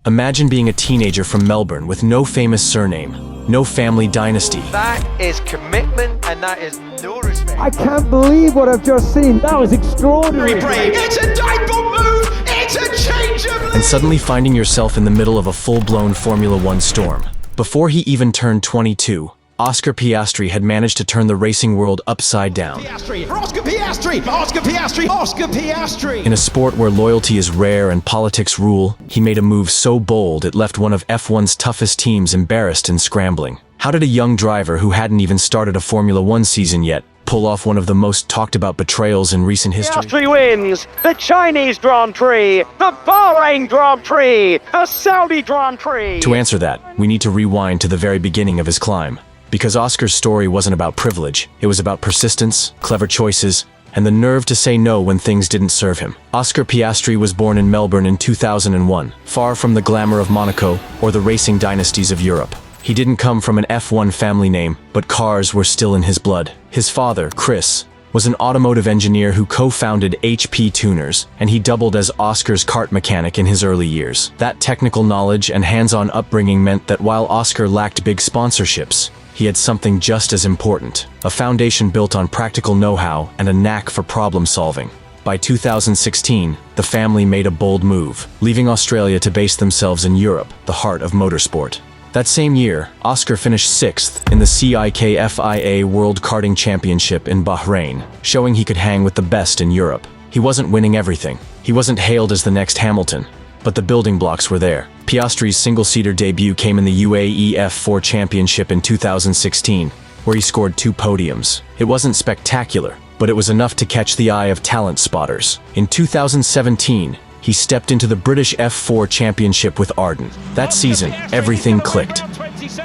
Imagine being a teenager from Melbourne with no famous surname, no family dynasty. That is commitment and that is no respect. I can't believe what I've just seen. That was extraordinary. It's a dive-bomb move! It's a change of... And suddenly finding yourself in the middle of a full-blown Formula One storm. Before he even turned 22, Oscar Piastri had managed to turn the racing world upside down. Piastri, Oscar Piastri, Oscar Piastri, Oscar Piastri! In a sport where loyalty is rare and politics rule, he made a move so bold it left one of F1's toughest teams embarrassed and scrambling. How did a young driver who hadn't even started a Formula One season yet pull off one of the most talked about betrayals in recent history? Piastri wins the Chinese Grand Prix, the Bahrain Grand Prix, the Saudi Grand Prix. To answer that, we need to rewind to the very beginning of his climb. Because Oscar's story wasn't about privilege, it was about persistence, clever choices, and the nerve to say no when things didn't serve him. Oscar Piastri was born in Melbourne in 2001, far from the glamour of Monaco or the racing dynasties of Europe. He didn't come from an F1 family name, but cars were still in his blood. His father, Chris, was an automotive engineer who co-founded HP Tuners, and he doubled as Oscar's kart mechanic in his early years. That technical knowledge and hands-on upbringing meant that while Oscar lacked big sponsorships, he had something just as important, a foundation built on practical know-how and a knack for problem-solving. By 2016, the family made a bold move, leaving Australia to base themselves in Europe, the heart of motorsport. That same year, Oscar finished 6th in the CIKFIA World Karting Championship in Bahrain, showing he could hang with the best in Europe. He wasn't winning everything. He wasn't hailed as the next Hamilton, but the building blocks were there. Piastri's single-seater debut came in the UAE F4 Championship in 2016, where he scored 2 podiums. It wasn't spectacular, but it was enough to catch the eye of talent spotters. In 2017, he stepped into the British F4 Championship with Arden. That season, everything clicked.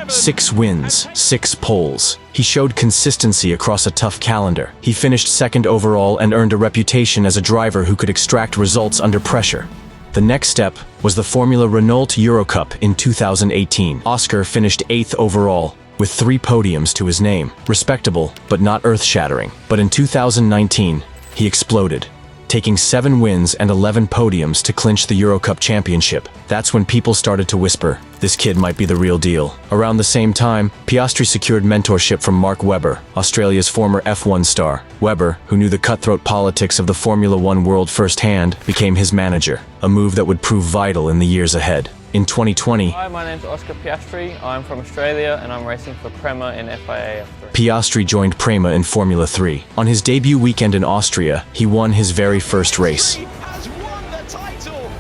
6 wins, 6 poles. He showed consistency across a tough calendar. He finished 2nd overall and earned a reputation as a driver who could extract results under pressure. The next step was the Formula Renault Eurocup in 2018. Oscar finished 8th overall, with 3 podiums to his name. Respectable, but not earth-shattering. But in 2019, he exploded, taking 7 wins and 11 podiums to clinch the Eurocup championship. That's when people started to whisper, this kid might be the real deal. Around the same time, Piastri secured mentorship from Mark Webber, Australia's former F1 star. Webber, who knew the cutthroat politics of the Formula One world firsthand, became his manager, a move that would prove vital in the years ahead. In 2020, Hi, my name's Oscar Piastri. I'm from Australia and I'm racing for Prema in FIA F3. Piastri joined Prema in Formula 3. On his debut weekend in Austria, he won his very first race. Has won the title!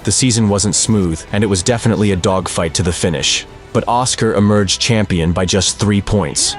The season wasn't smooth, and it was definitely a dogfight to the finish. But Oscar emerged champion by just 3 points.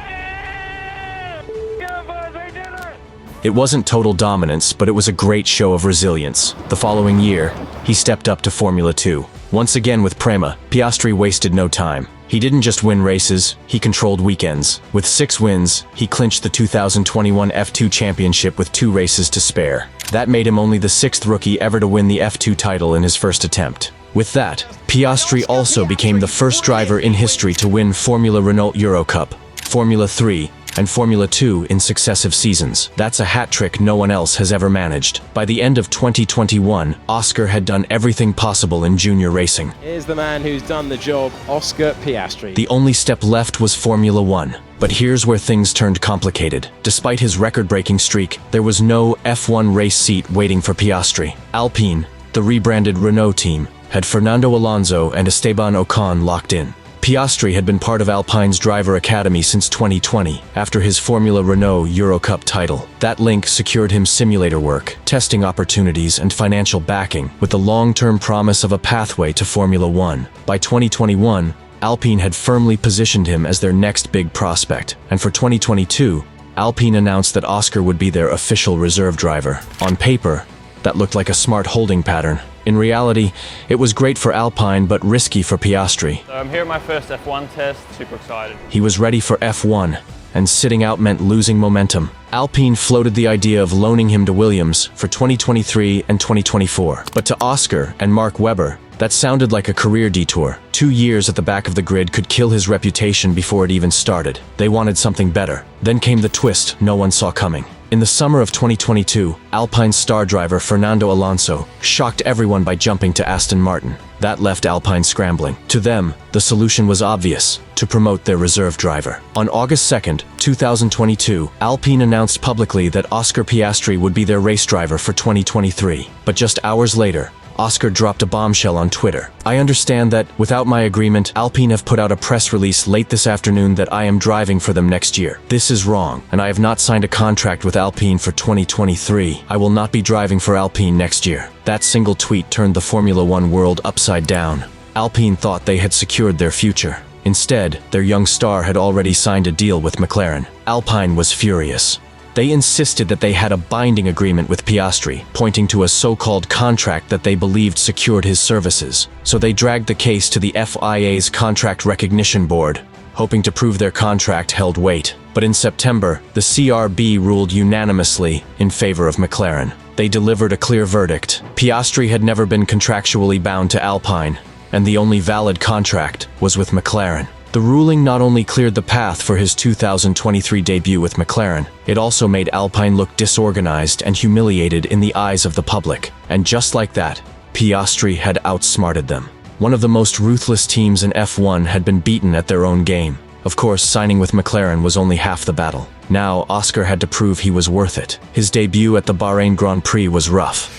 It wasn't total dominance, but it was a great show of resilience. The following year, he stepped up to Formula 2. Once again with Prema, Piastri wasted no time. He didn't just win races, he controlled weekends. With 6 wins, he clinched the 2021 F2 championship with 2 races to spare. That made him only the 6th rookie ever to win the F2 title in his first attempt. With that, Piastri also became the first driver in history to win Formula Renault Eurocup, Formula 3, and Formula 2 in successive seasons. That's a hat trick no one else has ever managed. By the end of 2021, Oscar had done everything possible in junior racing. Here's the man who's done the job, Oscar Piastri. The only step left was Formula 1. But here's where things turned complicated. Despite his record-breaking streak, there was no F1 race seat waiting for Piastri. Alpine, the rebranded Renault team, had Fernando Alonso and Esteban Ocon locked in. Piastri had been part of Alpine's driver academy since 2020, after his Formula Renault Eurocup title. That link secured him simulator work, testing opportunities, and financial backing, with the long-term promise of a pathway to Formula One. By 2021, Alpine had firmly positioned him as their next big prospect, and for 2022, Alpine announced that Oscar would be their official reserve driver. On paper, that looked like a smart holding pattern. In reality, it was great for Alpine but risky for Piastri. So I'm here at my first F1 test, super excited. He was ready for F1, and sitting out meant losing momentum. Alpine floated the idea of loaning him to Williams for 2023 and 2024. But to Oscar and Mark Webber, that sounded like a career detour. 2 years at the back of the grid could kill his reputation before it even started. They wanted something better. Then came the twist no one saw coming. In the summer of 2022, Alpine's star driver Fernando Alonso shocked everyone by jumping to Aston Martin. That left Alpine scrambling. To them, the solution was obvious: to promote their reserve driver. On August 2nd, 2022, Alpine announced publicly that Oscar Piastri would be their race driver for 2023. But just hours later, Oscar dropped a bombshell on Twitter. "I understand that, without my agreement, Alpine have put out a press release late this afternoon that I am driving for them next year. This is wrong, and I have not signed a contract with Alpine for 2023. I will not be driving for Alpine next year." That single tweet turned the Formula One world upside down. Alpine thought they had secured their future. Instead, their young star had already signed a deal with McLaren. Alpine was furious. They insisted that they had a binding agreement with Piastri, pointing to a so-called contract that they believed secured his services. So they dragged the case to the FIA's Contract Recognition Board, hoping to prove their contract held weight. But in September, the CRB ruled unanimously in favor of McLaren. They delivered a clear verdict. Piastri had never been contractually bound to Alpine, and the only valid contract was with McLaren. The ruling not only cleared the path for his 2023 debut with McLaren, it also made Alpine look disorganized and humiliated in the eyes of the public. And just like that, Piastri had outsmarted them. One of the most ruthless teams in F1 had been beaten at their own game. Of course, signing with McLaren was only half the battle. Now, Oscar had to prove he was worth it. His debut at the Bahrain Grand Prix was rough.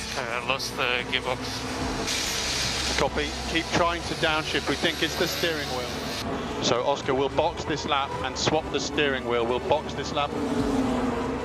Lost the gearbox. Copy. Keep trying to downshift. We think it's the steering wheel. So Oscar will box this lap and swap the steering wheel. We'll box this lap.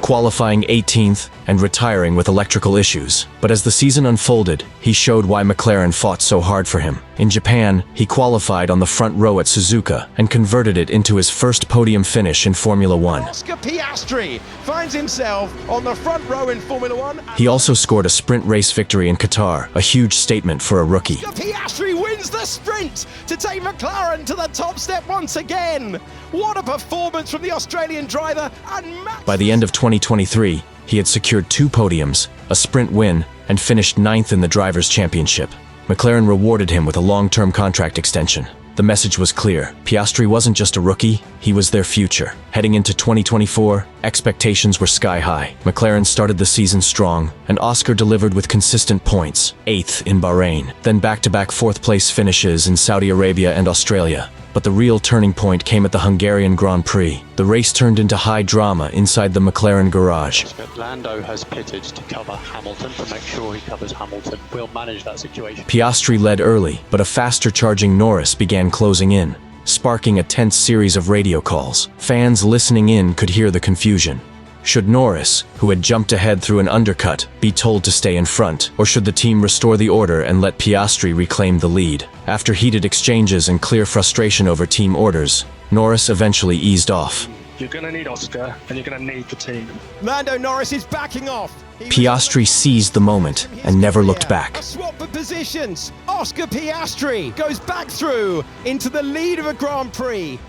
Qualifying 18th and retiring with electrical issues. But as the season unfolded, he showed why McLaren fought so hard for him. In Japan, he qualified on the front row at Suzuka and converted it into his first podium finish in Formula One. Oscar Piastri finds himself on the front row in Formula One. He also scored a sprint race victory in Qatar, a huge statement for a rookie. Piastri wins the sprint to take McLaren to the top step once again. What a performance from the Australian driver. And by the end of 2023, he had secured 2 podiums, a sprint win, and finished 9th in the Drivers' Championship. McLaren rewarded him with a long-term contract extension. The message was clear. Piastri wasn't just a rookie, he was their future. Heading into 2024, expectations were sky high. McLaren started the season strong, and Oscar delivered with consistent points, 8th in Bahrain, then back-to-back 4th-place finishes in Saudi Arabia and Australia. But the real turning point came at the Hungarian Grand Prix. The race turned into high drama inside the McLaren garage. Lando has pitted to cover Hamilton to make sure he covers Hamilton. We'll manage that situation. Piastri led early, but a faster-charging Norris began closing in, sparking a tense series of radio calls. Fans listening in could hear the confusion. Should Norris, who had jumped ahead through an undercut, be told to stay in front, or should the team restore the order and let Piastri reclaim the lead? After heated exchanges and clear frustration over team orders, Norris eventually eased off. You're going to need Oscar, and you're going to need the team. Lando Norris is backing off. Piastri seized the moment and never looked back. A swap of positions. Oscar Piastri goes back through into the lead of a Grand Prix.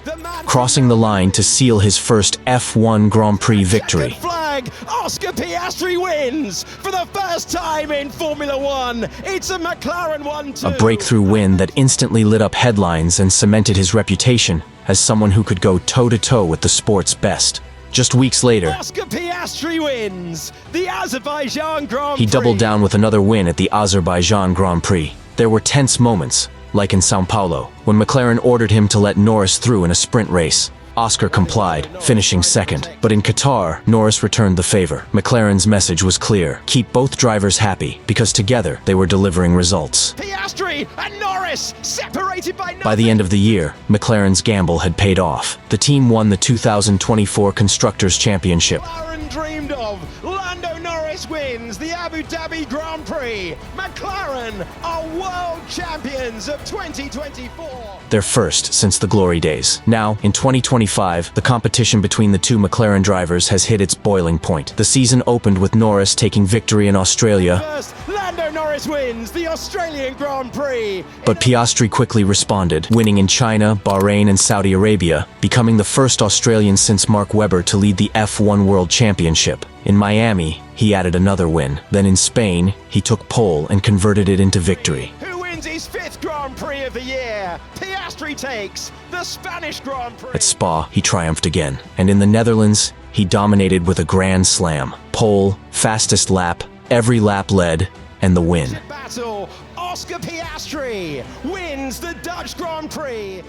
Crossing the line to seal his first F1 Grand Prix victory. Flag. Oscar Piastri wins for the first time in Formula One. It's a McLaren 1-2. A breakthrough win that instantly lit up headlines and cemented his reputation as someone who could go toe-to-toe with the sport's best. Just weeks later, Oscar Piastri wins the Azerbaijan Grand Prix. He doubled down with another win at the Azerbaijan Grand Prix. There were tense moments, like in Sao Paulo, when McLaren ordered him to let Norris through in a sprint race. Oscar complied, finishing second. But in Qatar, Norris returned the favor. McLaren's message was clear: keep both drivers happy, because together they were delivering results. Piastri and Norris separated by nothing. By the end of the year, McLaren's gamble had paid off. The team won the 2024 Constructors' Championship. McLaren dreamed of. Lando Norris wins the Abu Dhabi Grand Prix. McLaren are world champions of 2024. Their first since the glory days. Now, in 2025, the competition between the two McLaren drivers has hit its boiling point. The season opened with Norris taking victory in Australia. First, Lando Norris wins the Australian Grand Prix. But Piastri quickly responded, winning in China, Bahrain, and Saudi Arabia, becoming the first Australian since Mark Webber to lead the F1 World Championship. In Miami, he added another win. Then in Spain, he took pole and converted it into victory. Who wins his 5th Grand Prix of the year? Piastri takes the Spanish Grand Prix. At Spa, he triumphed again. And in the Netherlands, he dominated with a grand slam. Pole, fastest lap, every lap led, and the win. Battle, Oscar Piastri wins the Dutch Grand Prix.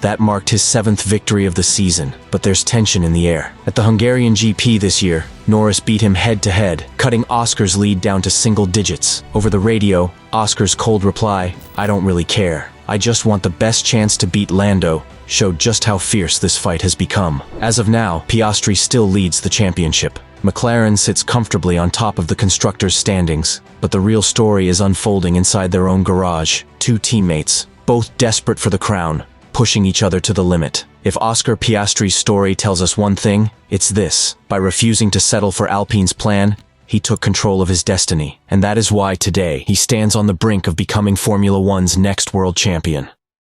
That marked his 7th victory of the season, but there's tension in the air. At the Hungarian GP this year, Norris beat him head-to-head, cutting Oscar's lead down to single digits. Over the radio, Oscar's cold reply, "I don't really care. I just want the best chance to beat Lando," showed just how fierce this fight has become. As of now, Piastri still leads the championship. McLaren sits comfortably on top of the constructors' standings, but the real story is unfolding inside their own garage. Two teammates, both desperate for the crown, pushing each other to the limit. If Oscar Piastri's story tells us one thing, it's this: by refusing to settle for Alpine's plan, he took control of his destiny. And that is why today he stands on the brink of becoming Formula One's next world champion.